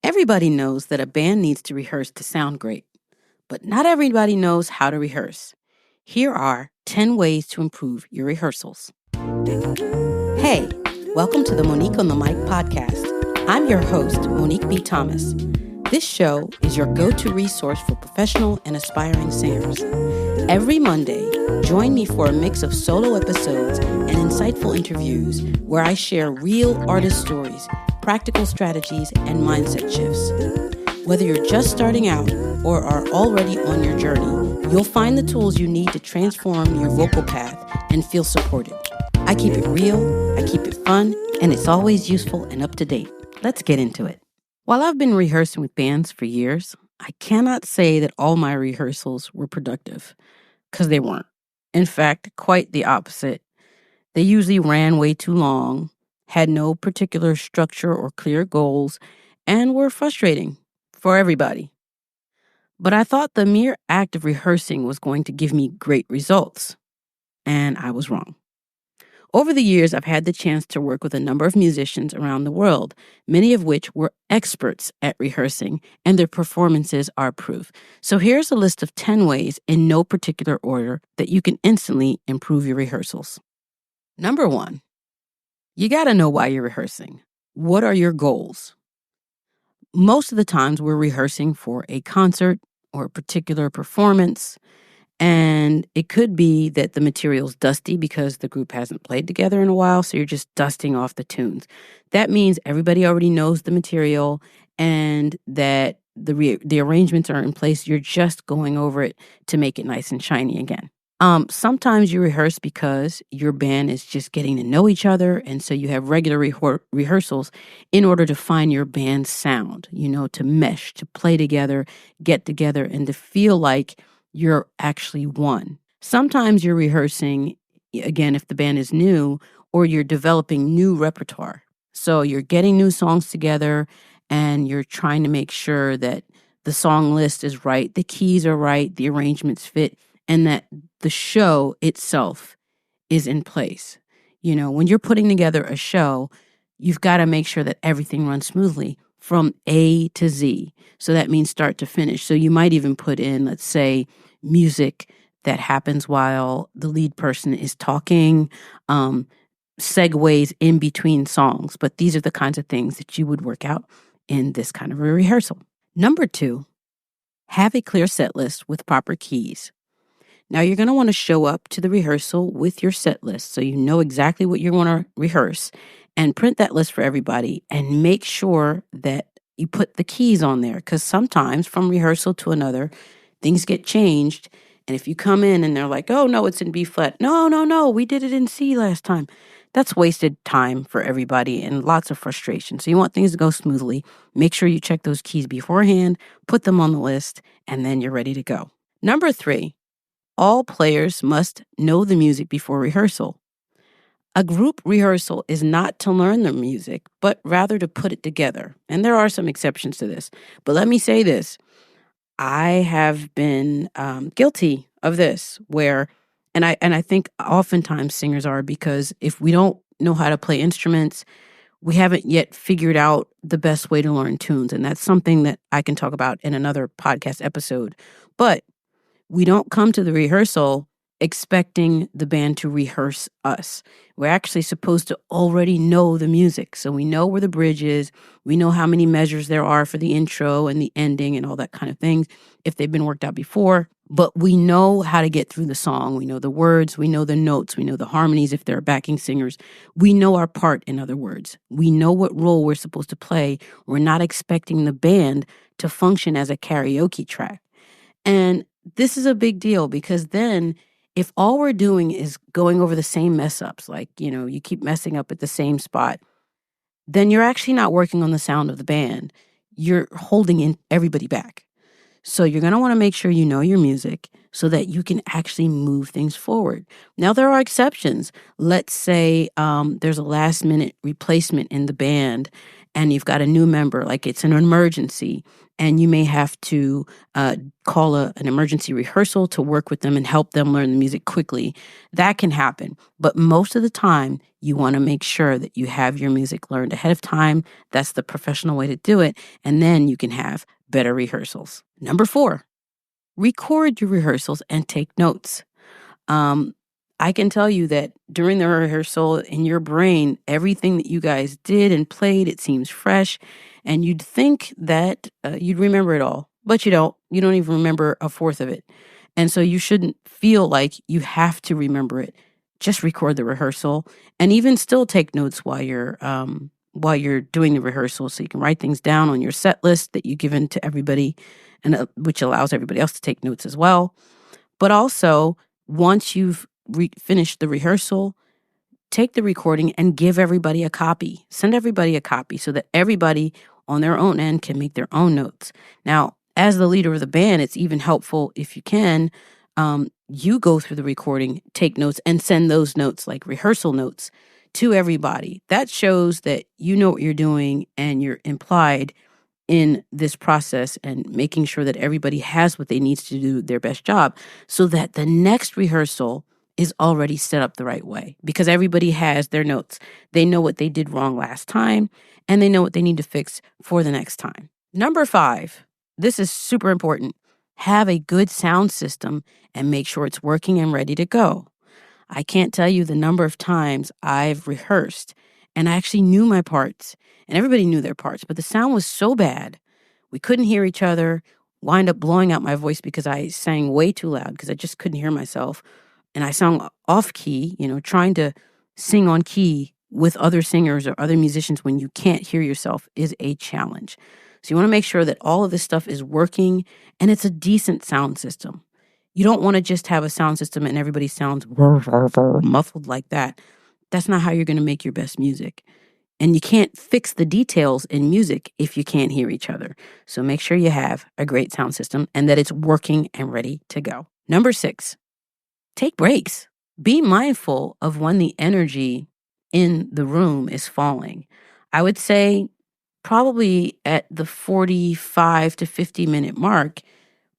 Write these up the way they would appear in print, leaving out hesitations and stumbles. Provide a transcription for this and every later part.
Everybody knows that a band needs to rehearse to sound great, but not everybody knows how to rehearse. Here are 10 ways to improve your rehearsals. Hey, welcome to the Monique on the Mic podcast. I'm your host, Monique B. Thomas. This show is your go-to resource for professional and aspiring singers. Every Monday, join me for a mix of solo episodes and insightful interviews where I share real artist stories, practical strategies, and mindset shifts. Whether you're just starting out or are already on your journey, you'll find the tools you need to transform your vocal path and feel supported. I keep it real, I keep it fun, and it's always useful and up to date. Let's get into it. While I've been rehearsing with bands for years, I cannot say that all my rehearsals were productive, because they weren't. In fact, quite the opposite. They usually ran way too long, had no particular structure or clear goals, and were frustrating for everybody. But I thought the mere act of rehearsing was going to give me great results, and I was wrong. Over the years, I've had the chance to work with a number of musicians around the world, many of which were experts at rehearsing, and their performances are proof. So here's a list of 10 ways, in no particular order, that you can instantly improve your rehearsals. Number 1, you got to know why you're rehearsing. What are your goals? Most of the times we're rehearsing for a concert or a particular performance, and it could be that the material's dusty because the group hasn't played together in a while, so you're just dusting off the tunes. That means everybody already knows the material and that the arrangements are in place. You're just going over it to make it nice and shiny again. Sometimes you rehearse because your band is just getting to know each other, and so you have regular rehearsals in order to find your band's sound, to mesh, to play together, get together, and to feel like you're actually one. Sometimes you're rehearsing, again, if the band is new, or you're developing new repertoire. So you're getting new songs together, and you're trying to make sure that the song list is right, the keys are right, the arrangements fit, and that the show itself is in place. When you're putting together a show, you've got to make sure that everything runs smoothly from A to Z. So that means start to finish. So you might even put in, let's say, music that happens while the lead person is talking, segues in between songs. But these are the kinds of things that you would work out in this kind of a rehearsal. Number 2, have a clear set list with proper keys. Now, you're going to want to show up to the rehearsal with your set list so you know exactly what you want to rehearse, and print that list for everybody and make sure that you put the keys on there, because sometimes from rehearsal to another, things get changed. And if you come in and they're like, oh, no, it's in B flat. No, we did it in C last time. That's wasted time for everybody and lots of frustration. So you want things to go smoothly. Make sure you check those keys beforehand, put them on the list, and then you're ready to go. Number 3, all players must know the music before rehearsal. A group rehearsal is not to learn the music, but rather to put it together. And there are some exceptions to this. But let me say this. I have been guilty of this and I think oftentimes singers are, because if we don't know how to play instruments, we haven't yet figured out the best way to learn tunes. And that's something that I can talk about in another podcast episode. But we don't come to the rehearsal expecting the band to rehearse us. We're actually supposed to already know the music. So we know where the bridge is. We know how many measures there are for the intro and the ending and all that kind of things, if they've been worked out before. But we know how to get through the song. We know the words. We know the notes. We know the harmonies if there are backing singers. We know our part, in other words. We know what role we're supposed to play. We're not expecting the band to function as a karaoke track. And this is a big deal, because then if all we're doing is going over the same mess ups, like, you keep messing up at the same spot, then you're actually not working on the sound of the band. You're holding everybody back. So you're going to want to make sure you know your music so that you can actually move things forward. Now, there are exceptions. Let's say there's a last minute replacement in the band and you've got a new member, like it's an emergency, and you may have to call an emergency rehearsal to work with them and help them learn the music quickly. That can happen. But most of the time, you want to make sure that you have your music learned ahead of time. That's the professional way to do it. And then you can have better rehearsals. Number 4, record your rehearsals and take notes. I can tell you that during the rehearsal in your brain, everything that you guys did and played, it seems fresh. And you'd think that you'd remember it all, but you don't. You don't even remember a fourth of it. And so you shouldn't feel like you have to remember it. Just record the rehearsal and even still take notes while you're doing the rehearsal, so you can write things down on your set list that you've given to everybody, and which allows everybody else to take notes as well. But also, once you've finished the rehearsal, take the recording and give everybody a copy. Send everybody a copy so that everybody on their own end can make their own notes. Now, as the leader of the band, it's even helpful if you can, you go through the recording, take notes, and send those notes, like rehearsal notes, to everybody. That shows that you know what you're doing and you're implied in this process and making sure that everybody has what they need to do their best job, so that the next rehearsal is already set up the right way, because everybody has their notes. They know what they did wrong last time, and they know what they need to fix for the next time. Number 5, this is super important. Have a good sound system and make sure it's working and ready to go. I can't tell you the number of times I've rehearsed and I actually knew my parts, and everybody knew their parts, but the sound was so bad, we couldn't hear each other, wind up blowing out my voice because I sang way too loud because I just couldn't hear myself. And I sang off key, trying to sing on key with other singers or other musicians when you can't hear yourself is a challenge. So you want to make sure that all of this stuff is working and it's a decent sound system. You don't want to just have a sound system and everybody sounds muffled like that. That's not how you're going to make your best music. And you can't fix the details in music if you can't hear each other. So make sure you have a great sound system and that it's working and ready to go. Number 6, take breaks. Be mindful of when the energy in the room is falling. I would say probably at the 45 to 50 minute mark,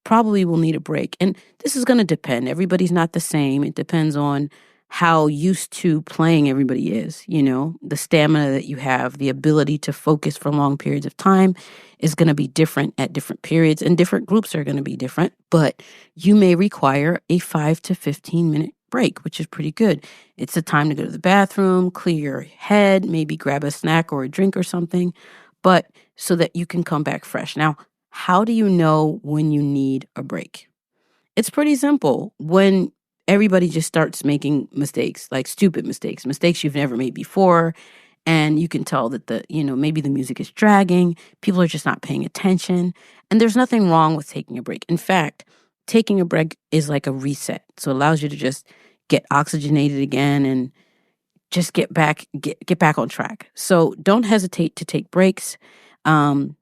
probably will need a break. And this is going to depend. Everybody's not the same. It depends on how used to playing everybody is, the stamina that you have, the ability to focus for long periods of time is going to be different at different periods, and different groups are going to be different, but you may require a 5 to 15 minute break, which is pretty good. It's a time to go to the bathroom, clear your head, maybe grab a snack or a drink or something, but so that you can come back fresh. Now, how do you know when you need a break? It's pretty simple. When everybody just starts making mistakes, like stupid mistakes you've never made before, and you can tell that maybe the music is dragging, people are just not paying attention, and there's nothing wrong with taking a break. In fact, taking a break is like a reset. So it allows you to just get oxygenated again and just get back on track. So don't hesitate to take breaks, and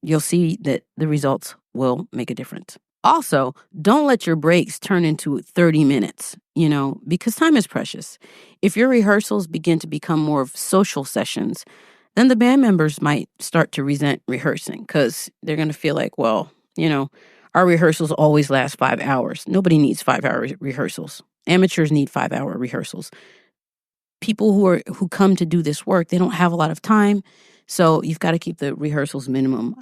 you'll see that the results will make a difference. Also, don't let your breaks turn into 30 minutes, because time is precious. If your rehearsals begin to become more of social sessions, then the band members might start to resent rehearsing because they're going to feel like, well, our rehearsals always last 5 hours. Nobody needs 5-hour rehearsals. Amateurs need 5-hour rehearsals. People who come to do this work, they don't have a lot of time. So you've got to keep the rehearsals minimum.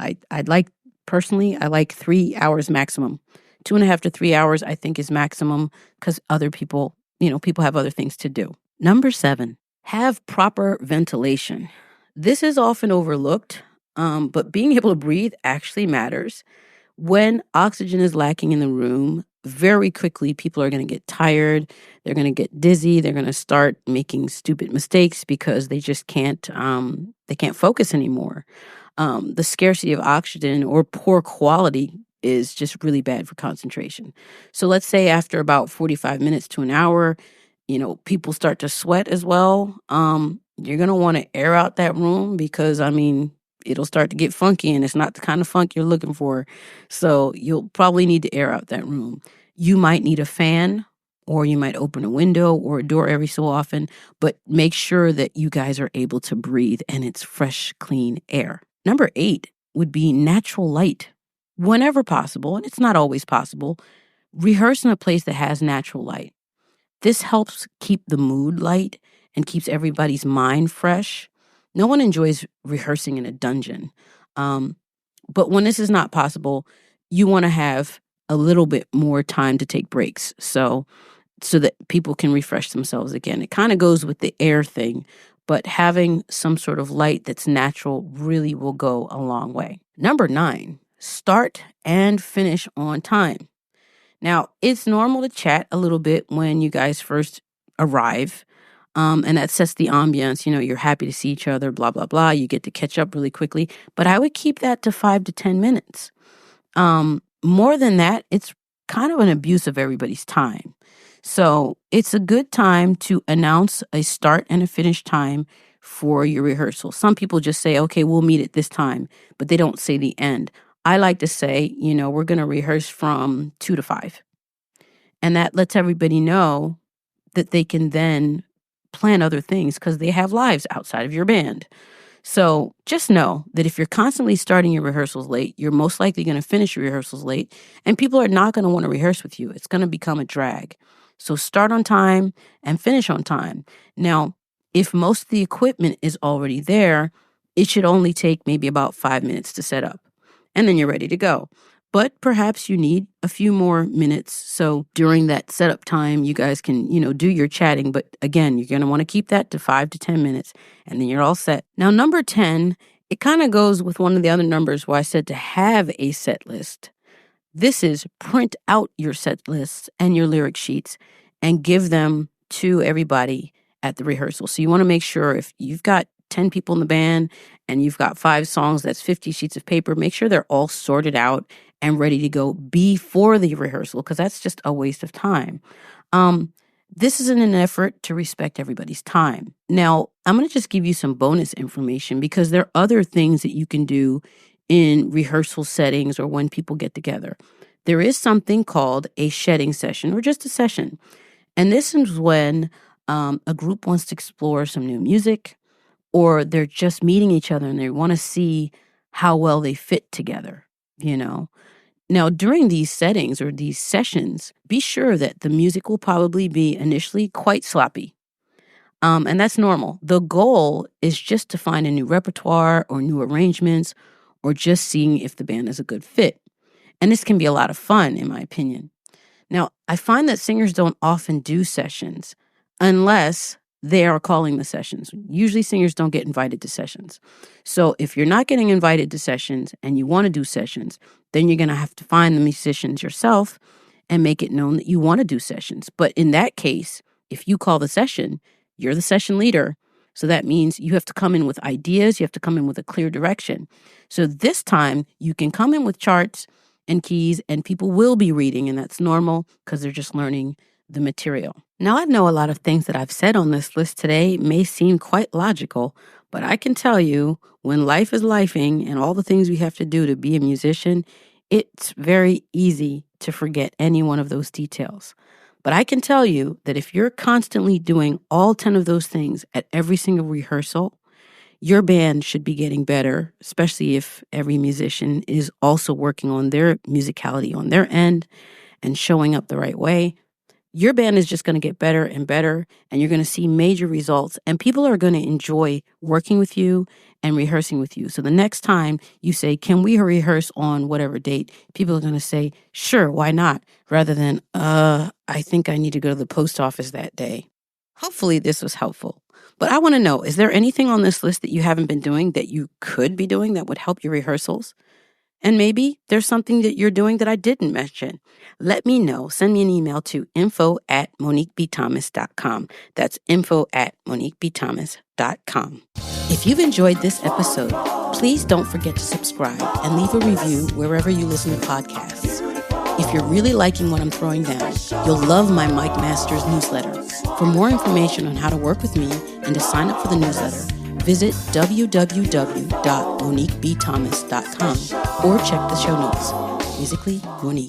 Personally, I like 3 hours maximum. 2.5 to 3 hours, I think, is maximum because other people, people have other things to do. Number 7, have proper ventilation. This is often overlooked, but being able to breathe actually matters. When oxygen is lacking in the room, very quickly people are going to get tired. They're going to get dizzy. They're going to start making stupid mistakes because they just can't focus anymore. The scarcity of oxygen or poor quality is just really bad for concentration. So let's say after about 45 minutes to an hour, people start to sweat as well. You're going to want to air out that room because, it'll start to get funky and it's not the kind of funk you're looking for. So you'll probably need to air out that room. You might need a fan or you might open a window or a door every so often, but make sure that you guys are able to breathe and it's fresh, clean air. Number 8 would be natural light. Whenever possible, and it's not always possible, rehearse in a place that has natural light. This helps keep the mood light and keeps everybody's mind fresh. No one enjoys rehearsing in a dungeon. But when this is not possible, you want to have a little bit more time to take breaks so that people can refresh themselves again. It kind of goes with the air thing, but having some sort of light that's natural really will go a long way. Number 9, start and finish on time. Now, it's normal to chat a little bit when you guys first arrive, and that sets the ambiance. You're happy to see each other, blah, blah, blah. You get to catch up really quickly, but I would keep that to 5 to 10 minutes. More than that, it's kind of an abuse of everybody's time. So it's a good time to announce a start and a finish time for your rehearsal. Some people just say, okay, we'll meet at this time, but they don't say the end. I like to say, we're going to rehearse from 2 to 5. And that lets everybody know that they can then plan other things because they have lives outside of your band. So just know that if you're constantly starting your rehearsals late, you're most likely going to finish your rehearsals late, and people are not going to want to rehearse with you. It's going to become a drag. So start on time and finish on time. Now, if most of the equipment is already there, it should only take maybe about 5 minutes to set up, and then you're ready to go. But perhaps you need a few more minutes. So during that setup time, you guys can, do your chatting. But again, you're going to want to keep that to 5 to 10 minutes, and then you're all set. Now, number 10, it kind of goes with one of the other numbers where I said to have a set list. This is print out your set lists and your lyric sheets and give them to everybody at the rehearsal. So you want to make sure if you've got 10 people in the band and you've got 5 songs, that's 50 sheets of paper, make sure they're all sorted out and ready to go before the rehearsal, because that's just a waste of time. This is in an effort to respect everybody's time. Now, I'm going to just give you some bonus information because there are other things that you can do in rehearsal settings or when people get together. There is something called a shedding session or just a session. And this is when a group wants to explore some new music, or they're just meeting each other and they want to see how well they fit together, Now, during these settings or these sessions, be sure that the music will probably be initially quite sloppy. And that's normal. The goal is just to find a new repertoire or new arrangements or just seeing if the band is a good fit. And this can be a lot of fun, in my opinion. Now, I find that singers don't often do sessions unless they are calling the sessions. Usually singers don't get invited to sessions. So if you're not getting invited to sessions and you want to do sessions, then you're going to have to find the musicians yourself and make it known that you want to do sessions. But in that case, if you call the session, you're the session leader. So that means you have to come in with ideas. You have to come in with a clear direction. So this time you can come in with charts and keys and people will be reading, and that's normal because they're just learning the material. Now, I know a lot of things that I've said on this list today may seem quite logical, but I can tell you when life is lifing and all the things we have to do to be a musician, it's very easy to forget any one of those details. But I can tell you that if you're constantly doing all 10 of those things at every single rehearsal, your band should be getting better, especially if every musician is also working on their musicality on their end and showing up the right way. Your band is just going to get better and better, and you're going to see major results, and people are going to enjoy working with you and rehearsing with you. So the next time you say, can we rehearse on whatever date? People are going to say, sure, why not? Rather than, I think I need to go to the post office that day. Hopefully this was helpful. But I want to know, is there anything on this list that you haven't been doing that you could be doing that would help your rehearsals? And maybe there's something that you're doing that I didn't mention. Let me know. Send me an email to info@moniquebthomas.com. That's info@moniquebthomas.com. If you've enjoyed this episode, please don't forget to subscribe and leave a review wherever you listen to podcasts. If you're really liking what I'm throwing down, you'll love my Mike Masters newsletter. For more information on how to work with me and to sign up for the newsletter, visit www.moniquebthomas.com or check the show notes. Musically, Monique.